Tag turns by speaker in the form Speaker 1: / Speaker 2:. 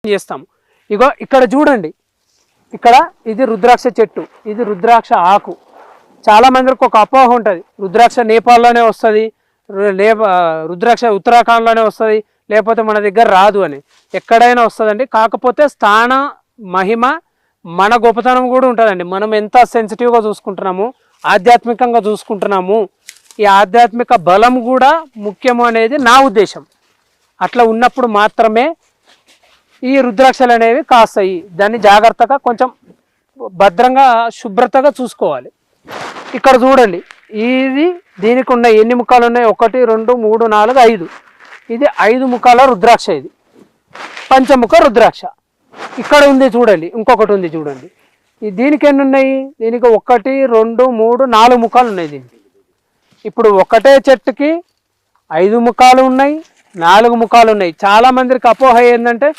Speaker 1: చేస్తాము. ఇగో ఇక్కడ చూడండి, ఇక్కడ ఇది రుద్రాక్ష చెట్టు, ఇది రుద్రాక్ష ఆకు. చాలా మందికి ఒక అపోహ ఉంటుంది, రుద్రాక్ష నేపాల్లోనే వస్తుంది, రుద్రాక్ష ఉత్తరాఖండ్లోనే వస్తుంది, లేకపోతే మన దగ్గర రాదు అని. ఎక్కడైనా వస్తుందండి. కాకపోతే స్థాన మహిమ మన గొప్పతనం కూడా ఉంటుందండి. మనం ఎంత సెన్సిటివ్గా చూసుకుంటున్నాము, ఆధ్యాత్మికంగా చూసుకుంటున్నాము, ఈ ఆధ్యాత్మిక బలం కూడా ముఖ్యము అనేది నా ఉద్దేశం. అట్లా ఉన్నప్పుడు మాత్రమే ఈ రుద్రాక్షలు అనేవి కాస్తాయి. దాన్ని జాగ్రత్తగా కొంచెం భద్రంగా శుభ్రతగా చూసుకోవాలి. ఇక్కడ చూడండి, ఇది దీనికి ఉన్న ఎన్ని ముఖాలు ఉన్నాయి? 1 2 3 4 5. ఇది 5 ముఖాల రుద్రాక్ష. ఇది పంచముఖ రుద్రాక్ష. ఇక్కడ ఉంది చూడండి, ఇంకొకటి ఉంది చూడండి. దీనికి ఎన్ని ఉన్నాయి? దీనికి 1 2 3 4 ముఖాలు ఉన్నాయి దీనికి. ఇప్పుడు ఒకటే చెట్టుకి 5 ముఖాలు ఉన్నాయి, 4 ముఖాలు ఉన్నాయి. చాలా మందికి అపోహ ఏంటంటే